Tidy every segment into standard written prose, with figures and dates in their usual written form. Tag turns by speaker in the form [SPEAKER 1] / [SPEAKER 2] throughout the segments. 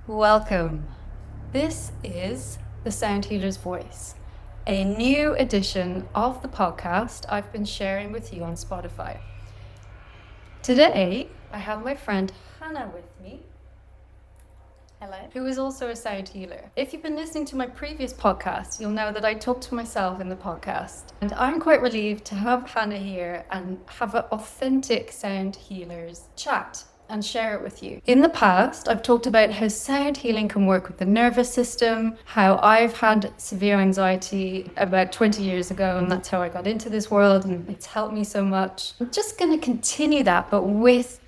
[SPEAKER 1] Welcome. This is the Sound Healer's Voice, a new edition of the podcast I've been sharing with you on Spotify. Today, I have my friend Hannah with me. Hello. Who is also a sound healer. If you've been listening to my previous podcast, you'll know that I talk to myself in the podcast. And I'm quite relieved to have Hannah here and have an authentic sound healers chat and share it with you. In the past, I've talked about how sound healing can work with the nervous system, how I've had severe anxiety about 20 years ago, and that's how I got into this world, and it's helped me so much. I'm just going to continue that, but with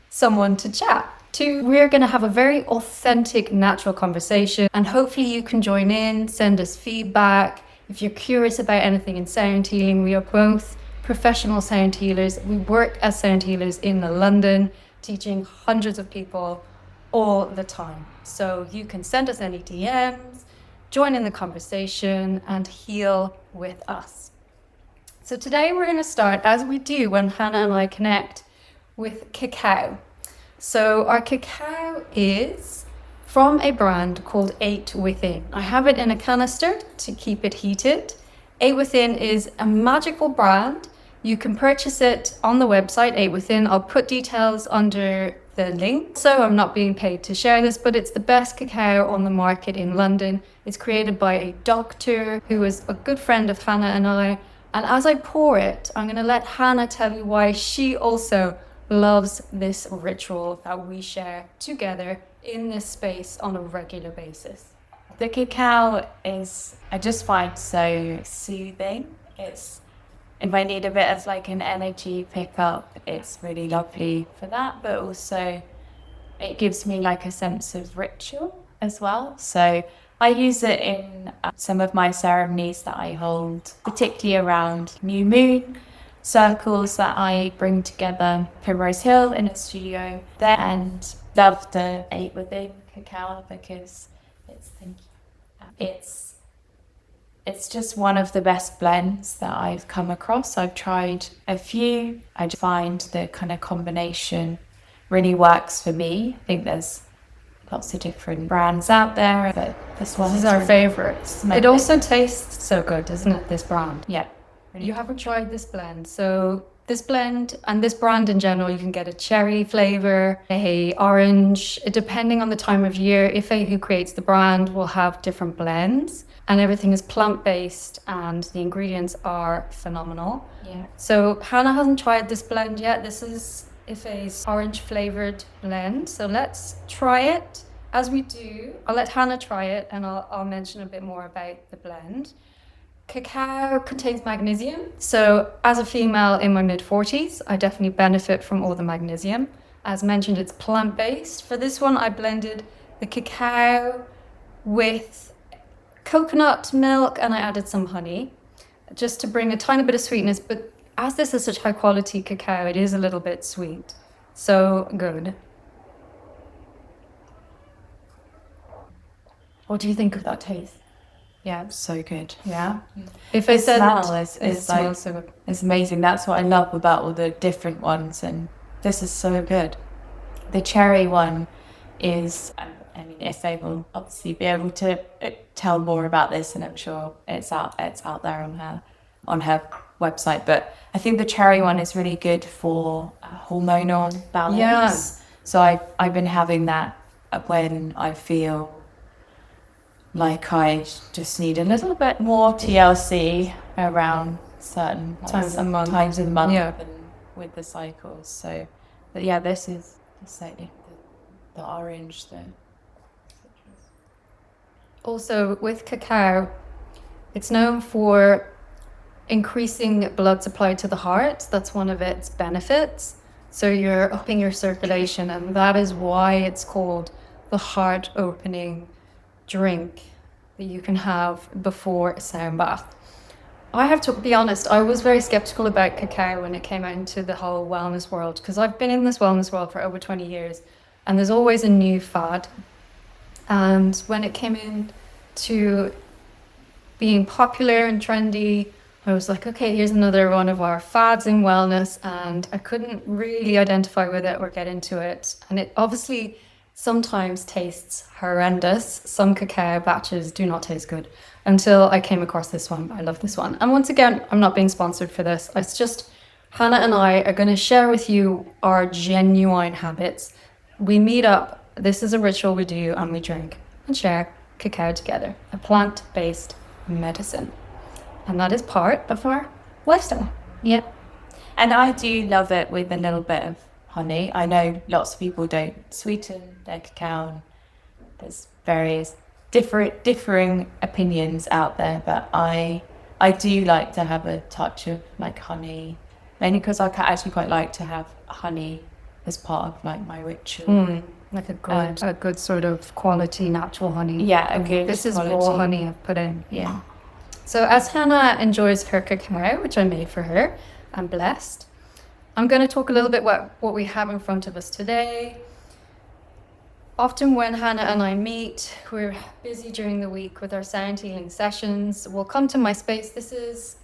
[SPEAKER 1] someone to chat to. We're going to have a very authentic, natural conversation, and hopefully you can join in, send us feedback. If you're curious about anything in sound healing, we are both professional sound healers. We work as sound healers in London, teaching hundreds of people all the time. So you can send us any DMs, join in the conversation, and heal with us. So today we're going to start, as we do when Hannah and I connect, with Cacao. So our cacao is from a brand called 8 Within. I have it in a canister to keep it heated. 8 Within is a magical brand. You can purchase it on the website 8 Within. I'll put details under the link. So I'm not being paid to share this, but it's the best cacao on the market in London. It's created by a doctor who is a good friend of Hannah and I. And as I pour it, I'm going to let Hannah tell you why she also loves this ritual that we share together in this space on a regular basis.
[SPEAKER 2] The cacao I just find so soothing. If I need a bit of like an energy pickup, it's really lovely for that, but also it gives me like a sense of ritual as well. So I use it in some of my ceremonies that I hold, particularly around new moon circles that I bring together Primrose Hill in a studio there, and love the 8 Within cacao because it's just one of the best blends that I've come across. I've tried a few. I just find the kind of combination really works for me. I think there's lots of different brands out there, but this one
[SPEAKER 1] is our favorite. It also tastes so good, doesn't it, this brand?
[SPEAKER 2] Yeah.
[SPEAKER 1] You haven't tried this blend. So this blend and this brand in general, you can get a cherry flavor, a orange, depending on the time of year. Ife, who creates the brand, will have different blends, and everything is plant-based and the ingredients are phenomenal.
[SPEAKER 2] Yeah.
[SPEAKER 1] So Hannah hasn't tried this blend yet. This is Ife's orange flavored blend. So let's try it. As we do, I'll let Hannah try it and I'll mention a bit more about the blend. Cacao contains magnesium. So as a female in my mid-40s, I definitely benefit from all the magnesium. As mentioned, it's plant-based. For this one, I blended the cacao with coconut milk and I added some honey just to bring a tiny bit of sweetness. But as this is such high quality cacao, it is a little bit sweet. So good. What do you think of that taste?
[SPEAKER 2] Yeah, it's so good.
[SPEAKER 1] Yeah.
[SPEAKER 2] If I said it's amazing. That's what I love about all the different ones, and this is so good. The cherry one is, I mean, if they will obviously be able to tell more about this, and I'm sure it's out there on her website. But I think the cherry one is really good for hormonal balance.
[SPEAKER 1] Yeah.
[SPEAKER 2] So I've been having that when I feel like I just need a little bit more TLC around certain times of the month
[SPEAKER 1] yeah.
[SPEAKER 2] and with the cycles. So, but yeah, this is slightly the orange thing.
[SPEAKER 1] Also, with cacao, it's known for increasing blood supply to the heart. That's one of its benefits. So you're upping your circulation, and that is why it's called the heart opening drink that you can have before a sound bath. I have to be honest, I was very skeptical about cacao when it came out into the whole wellness world, because I've been in this wellness world for over 20 years and there's always a new fad. And when it came in to being popular and trendy, I was like, okay, here's another one of our fads in wellness, and I couldn't really identify with it or get into it. And it obviously sometimes tastes horrendous. Some cacao batches do not taste good until I came across this one. I love this one. And once again, I'm not being sponsored for this. It's just Hannah and I are going to share with you our genuine habits. We meet up. This is a ritual we do, and we drink and share cacao together, a plant-based medicine. And that is part of our lifestyle. Yeah.
[SPEAKER 2] And I do love it with a little bit of honey. I know lots of people don't sweeten their cacao. There's various differing opinions out there, but I do like to have a touch of like honey, mainly because I actually quite like to have honey as part of like my ritual.
[SPEAKER 1] Like a good sort of quality natural honey.
[SPEAKER 2] Yeah, okay.
[SPEAKER 1] This is raw honey I've put in.
[SPEAKER 2] Yeah.
[SPEAKER 1] So as Hannah enjoys her cacao, which I made for her, I'm blessed. I'm going to talk a little bit about what we have in front of us today. Often when Hannah and I meet, we're busy during the week with our sound healing sessions. We'll come to my space. This is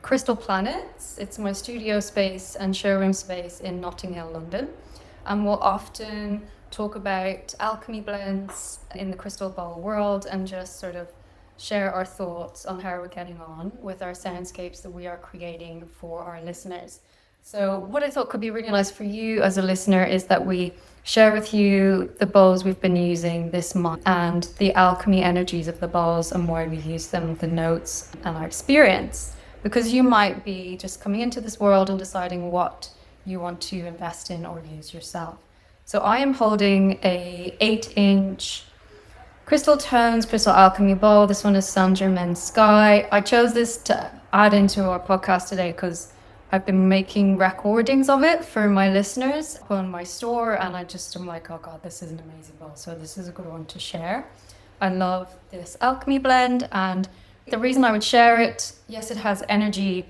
[SPEAKER 1] Crystal Planets. It's my studio space and showroom space in Notting Hill, London. And we'll often talk about alchemy blends in the crystal ball world and just sort of share our thoughts on how we're getting on with our soundscapes that we are creating for our listeners. So what I thought could be really nice for you as a listener is that we share with you the bowls we've been using this month and the alchemy energies of the bowls and why we use them, the notes and our experience. Because you might be just coming into this world and deciding what you want to invest in or use yourself. So I am holding a 8-inch Crystal Tones Crystal Alchemy bowl. This one is Saint Germain Sky. I chose this to add into our podcast today because I've been making recordings of it for my listeners on my store, and I'm like, oh God, this is an amazing bowl. So this is a good one to share. I love this alchemy blend, and the reason I would share it, yes, it has energy,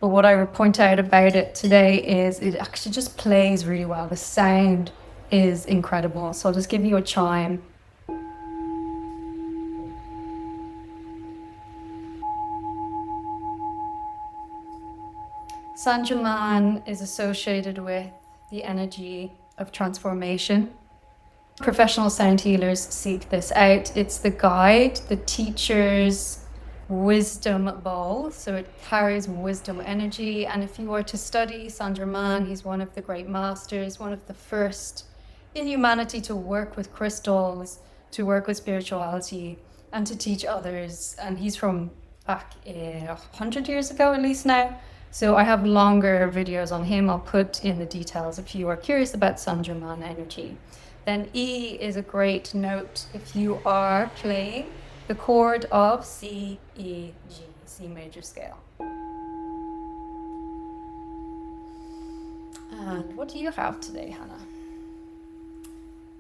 [SPEAKER 1] but what I would point out about it today is it actually just plays really well. The sound is incredible. So I'll just give you a chime. Saint Germain is associated with the energy of transformation. Professional sound healers seek this out. It's the guide, the teacher's wisdom bowl, so it carries wisdom energy. And if you were to study Saint Germain, he's one of the great masters, one of the first in humanity to work with crystals, to work with spirituality, and to teach others. And he's from back 100 years ago at least now. So I have longer videos on him. I'll put in the details if you are curious about Saint Germain energy. Then E is a great note if you are playing the chord of C, E, G, C major scale. And what do you have today, Hannah?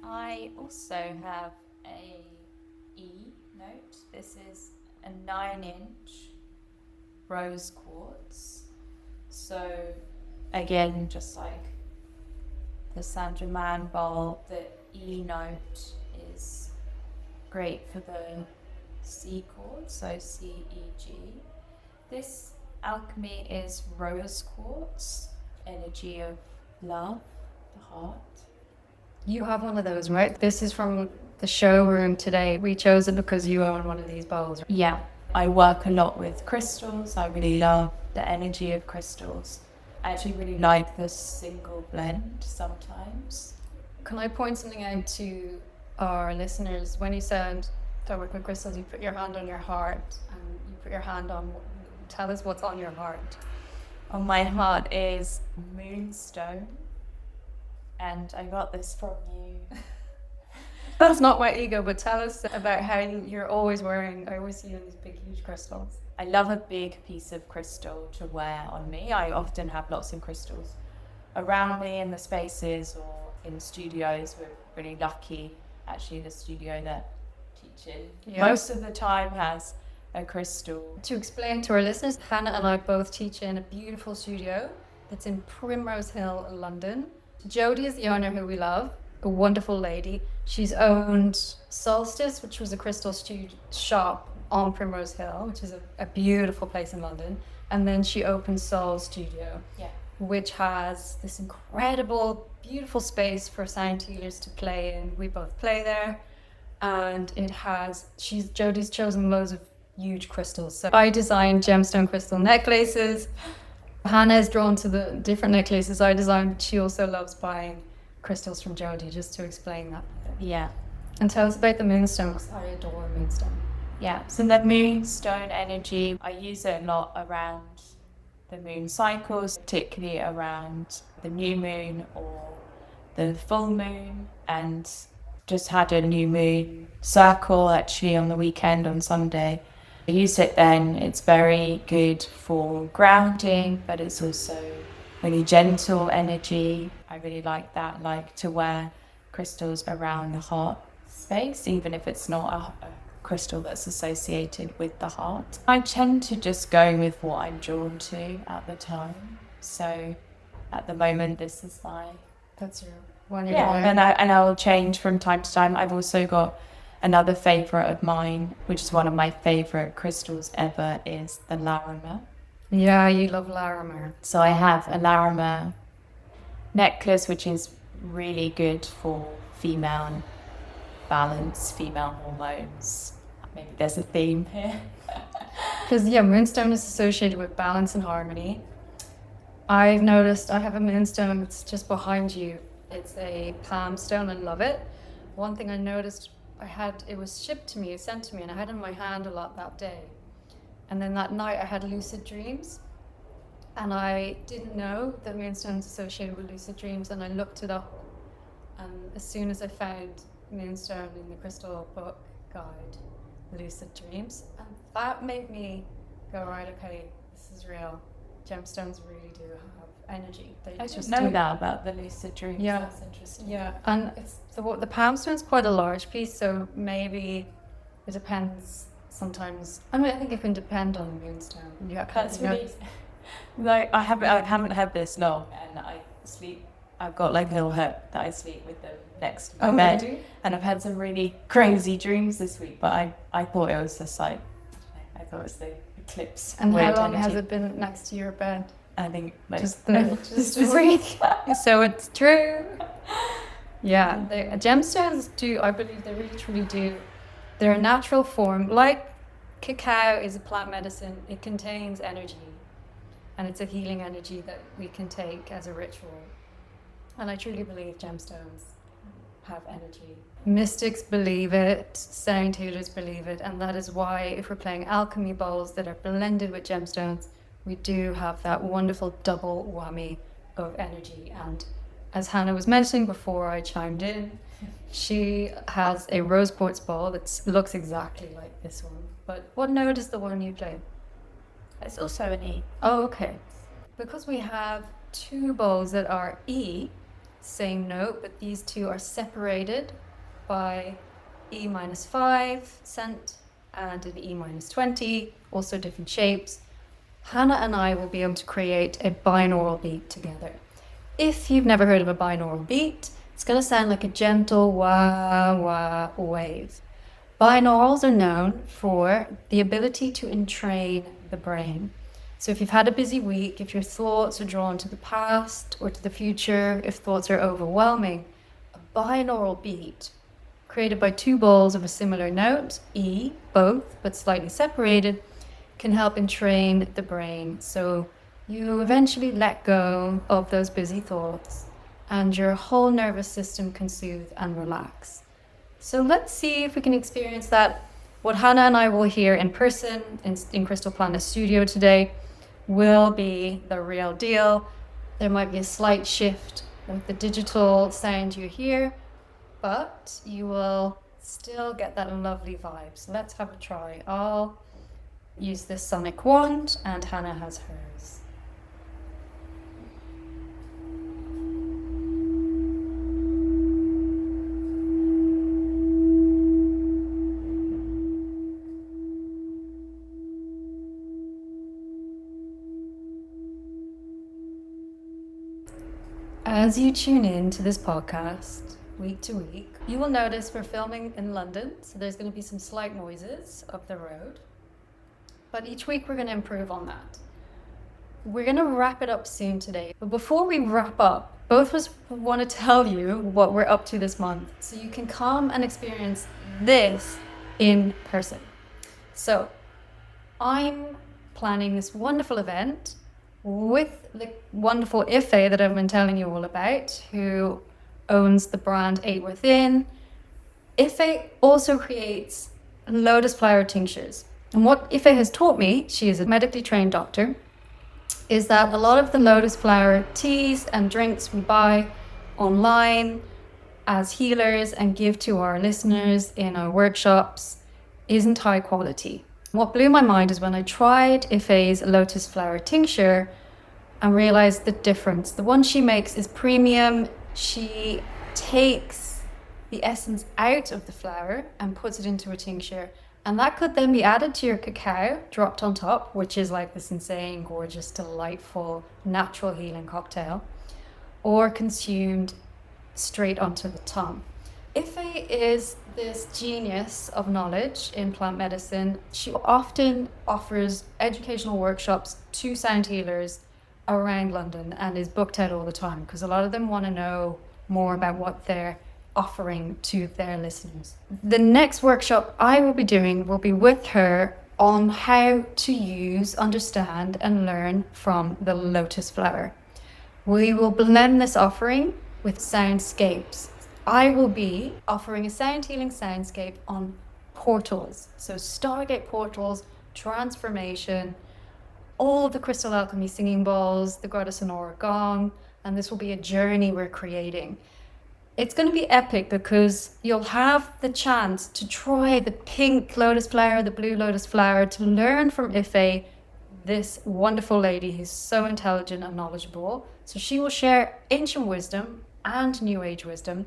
[SPEAKER 2] I also have a E note. This is a 9-inch rose quartz. So again, just like the Saint Germain bowl, the E note is great for the C chord, so C, E, G. This alchemy is rose quartz, energy of love, the heart.
[SPEAKER 1] You have one of those, right? This is from the showroom today. We chose it because you own one of these bowls.
[SPEAKER 2] Yeah, I work a lot with crystals. I really love the energy of crystals. I actually really like the single blend sometimes.
[SPEAKER 1] Can I point something out to our listeners? When you said to work with crystals, you put your hand on your heart and you put your hand on, tell us what's on your heart.
[SPEAKER 2] On my heart is moonstone, and I got this from you.
[SPEAKER 1] That's not my ego, but tell us about how you're always wearing, I always see you in these big, huge crystals.
[SPEAKER 2] I love a big piece of crystal to wear on me. I often have lots of crystals around me in the spaces or in studios. We're really lucky. Actually, the studio that I teach in most of the time has a crystal.
[SPEAKER 1] To explain to our listeners, Hannah and I both teach in a beautiful studio that's in Primrose Hill, London. Jodie is the owner, who we love, a wonderful lady. She's owned Solstice, which was a crystal shop on Primrose Hill, which is a beautiful place in London. And then she opened Soul Studio, which has this incredible, beautiful space for sound healers to play in. We both play there. And it has, Jodie's chosen loads of huge crystals. So I designed gemstone crystal necklaces. Hannah is drawn to the different necklaces I designed. She also loves buying crystals from Jodie, just to explain that.
[SPEAKER 2] Yeah.
[SPEAKER 1] And tell us about the moonstone, because I adore moonstone.
[SPEAKER 2] Yeah, so the moonstone energy, I use it a lot around the moon cycles, particularly around the new moon or the full moon, and just had a new moon circle actually on the weekend on Sunday. I use it then. It's very good for grounding, but it's also really gentle energy. I really like that. I like to wear crystals around the heart space, even if it's not a crystal that's associated with the heart. I tend to just go with what I'm drawn to at the time. So at the moment, this is
[SPEAKER 1] That's your one.
[SPEAKER 2] And I will change from time to time. I've also got another favorite of mine, which is one of my favorite crystals ever, is the Larimer.
[SPEAKER 1] Yeah, you love Larimer.
[SPEAKER 2] So I have a Larimer necklace, which is really good for female balance, female hormones. Maybe there's a theme here.
[SPEAKER 1] Because, moonstone is associated with balance and harmony. I've noticed I have a moonstone, it's just behind you. It's a palm stone, I love it. One thing I noticed, it was shipped to me, sent to me, and I had it in my hand a lot that day. And then that night I had lucid dreams. And I didn't know that moonstone's associated with lucid dreams, and I looked it up. And as soon as I found moonstone in the crystal book guide, lucid dreams, and that made me go, right, okay, this is real. Gemstones really do have energy.
[SPEAKER 2] I just know that about the lucid dreams.
[SPEAKER 1] Yeah,
[SPEAKER 2] that's interesting.
[SPEAKER 1] Yeah, and it's the palm stone's quite a large piece, so maybe it depends. Sometimes, I think it can depend on the moonstone. Yeah,
[SPEAKER 2] that's really. Like I haven't had this long, and I sleep. I've got like a little hut that I sleep with them next to my bed,
[SPEAKER 1] really?
[SPEAKER 2] And I've had some really crazy dreams this week. But I thought it was just like, I thought it was the eclipse.
[SPEAKER 1] And how long has it been next to your bed?
[SPEAKER 2] I think like
[SPEAKER 1] just a week. So it's true. Yeah, the gemstones do. I believe they really truly do. They're a natural form, like cacao is a plant medicine. It contains energy. And it's a healing energy that we can take as a ritual. And I truly believe gemstones have energy. Mystics believe it, sound healers believe it, and that is why if we're playing alchemy bowls that are blended with gemstones, we do have that wonderful double whammy of energy. And as Hannah was mentioning before I chimed in, she has a rose quartz bowl that looks exactly like this one. But what note is the one you play?
[SPEAKER 2] It's also an E.
[SPEAKER 1] Oh, okay. Because we have two bowls that are E, same note, but these two are separated by E-5 cent and an E-20, also different shapes. Hannah and I will be able to create a binaural beat together. If you've never heard of a binaural beat, it's going to sound like a gentle wah-wah wave. Binaurals are known for the ability to entrain the brain. So if you've had a busy week, if your thoughts are drawn to the past or to the future, if thoughts are overwhelming, a binaural beat created by two bowls of a similar note, E, both but slightly separated, can help entrain the brain. So you eventually let go of those busy thoughts and your whole nervous system can soothe and relax. So let's see if we can experience that. What Hannah and I will hear in person in Crystal Planet Studio today will be the real deal. There might be a slight shift with the digital sound you hear, but you will still get that lovely vibe. So let's have a try. I'll use this sonic wand and Hannah has hers. As you tune in to this podcast week to week, you will notice we're filming in London, so there's going to be some slight noises of the road. But each week we're going to improve on that. We're going to wrap it up soon today. But before we wrap up, both of us want to tell you what we're up to this month so you can come and experience this in person. So I'm planning this wonderful event with the wonderful Ife that I've been telling you all about, who owns the brand 8 Within. Ife also creates lotus flower tinctures. And what Ife has taught me, she is a medically trained doctor, is that a lot of the lotus flower teas and drinks we buy online as healers and give to our listeners in our workshops isn't high quality. What blew my mind is when I tried Ife's lotus flower tincture and realized the difference. The one she makes is premium. She takes the essence out of the flower and puts it into a tincture. And that could then be added to your cacao, dropped on top, which is like this insane, gorgeous, delightful, natural healing cocktail, or consumed straight onto the tongue. Ife is this genius of knowledge in plant medicine. She often offers educational workshops to sound healers around London and is booked out all the time because a lot of them want to know more about what they're offering to their listeners. The next workshop I will be doing will be with her on how to use, understand, and learn from the lotus flower. We will blend this offering with soundscapes. I will be offering a sound healing soundscape on portals. So Stargate portals, transformation, all the crystal alchemy singing bowls, the grotto sonora gong, and this will be a journey we're creating. It's going to be epic because you'll have the chance to try the pink lotus flower, the blue lotus flower, to learn from Ife, this wonderful lady who's so intelligent and knowledgeable. So she will share ancient wisdom and new age wisdom.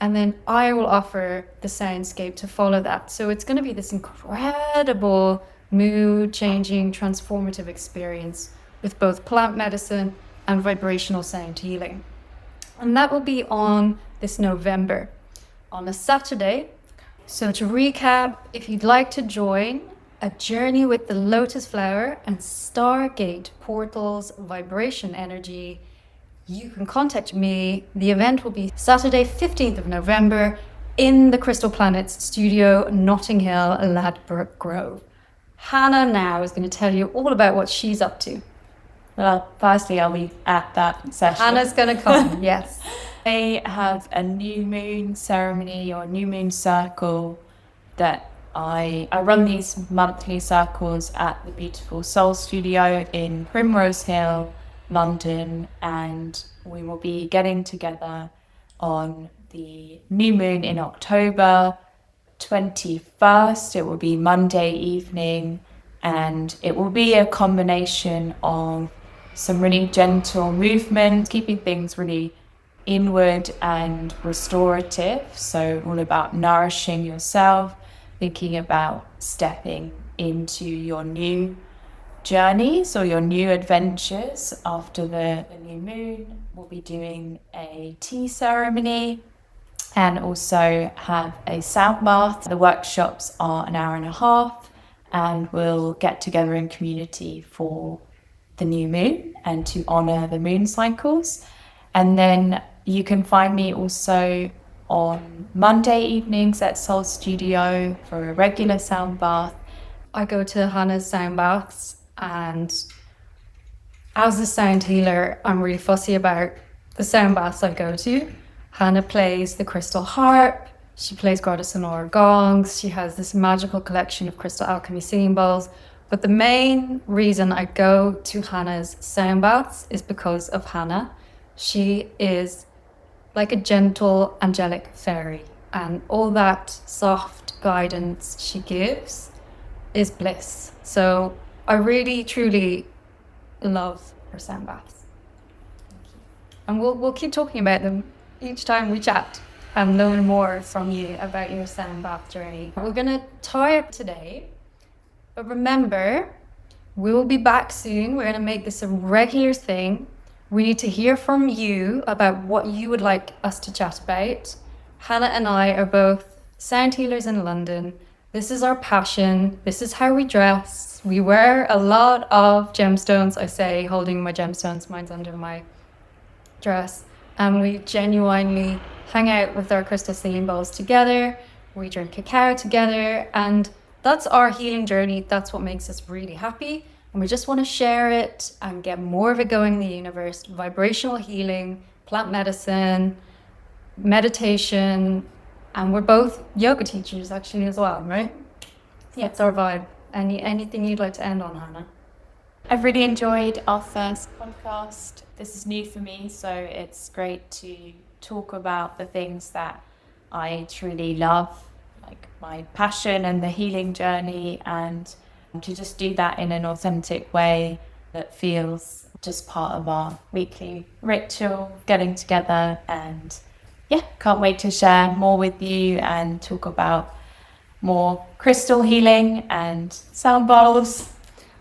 [SPEAKER 1] And then I will offer the soundscape to follow that. So it's going to be this incredible mood-changing, transformative experience with both plant medicine and vibrational sound healing. And that will be on this November, on a Saturday. So to recap, if you'd like to join a journey with the lotus flower and Stargate portals vibration energy, you can contact me. The event will be Saturday, 15th of November in the Crystal Planets studio, Notting Hill, Ladbroke Grove. Hannah now is going to tell you all about what she's up to.
[SPEAKER 2] Well, firstly, I'll be at that session.
[SPEAKER 1] Hannah's going to come, yes.
[SPEAKER 2] I have a new moon ceremony or new moon circle that I run these monthly circles at the beautiful Soul Studio in Primrose Hill, London, and we will be getting together on the new moon in October 21st. It will be Monday evening, and it will be a combination of some really gentle movement, keeping things really inward and restorative. So all about nourishing yourself, thinking about stepping into your new journeys or your new adventures after the new moon. We'll be doing a tea ceremony and also have a sound bath. The workshops are an hour and a half, and we'll get together in community for the new moon and to honor the moon cycles. And then you can find me also on Monday evenings at Soul Studio for a regular sound bath.
[SPEAKER 1] I go to Hannah's sound baths, and as a sound healer, I'm really fussy about the sound baths I go to. Hannah plays the crystal harp, she plays grotto sonora gongs, she has this magical collection of crystal alchemy singing bowls. But the main reason I go to Hannah's sound baths is because of Hannah. She is like a gentle, angelic fairy, and all that soft guidance she gives is bliss. So I really, truly love her sound baths. And we'll keep talking about them each time we chat and learn more from you about your sound bath journey. We're going to tie up today, but remember, we will be back soon. We're going to make this a regular thing. We need to hear from you about what you would like us to chat about. Hannah and I are both sound healers in London. This is our passion. This is how we dress. We wear a lot of gemstones. I say, holding my gemstones, mine's under my dress. And we genuinely hang out with our crystal singing bowls together. We drink cacao together. And that's our healing journey. That's what makes us really happy. And we just want to share it and get more of it going in the universe. Vibrational healing, plant medicine, meditation. And we're both yoga teachers actually as well, right?
[SPEAKER 2] Yeah.
[SPEAKER 1] That's our vibe. Anything you'd like to end on, Hannah?
[SPEAKER 2] I've really enjoyed our first podcast. This is new for me, so it's great to talk about the things that I truly love, like my passion and the healing journey, and to just do that in an authentic way that feels just part of our weekly ritual, getting together. And yeah, can't wait to share more with you and talk about more crystal healing and sound bowls.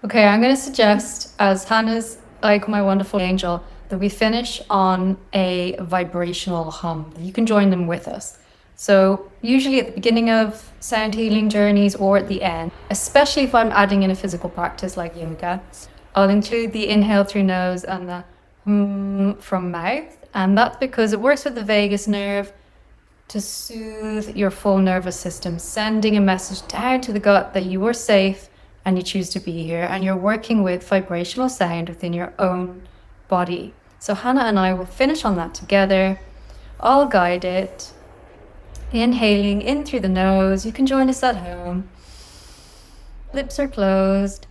[SPEAKER 1] Okay, I'm going to suggest, as Hannah's like my wonderful angel, that we finish on a vibrational hum. You can join them with us. So usually at the beginning of sound healing journeys or at the end, especially if I'm adding in a physical practice like yoga, I'll include the inhale through nose and the from mouth. And that's because it works with the vagus nerve to soothe your full nervous system, sending a message down to the gut that you are safe and you choose to be here, and you're working with vibrational sound within your own body. So Hannah and I will finish on that together. I'll guide it. Inhaling in through the nose. You can join us at home. Lips are closed.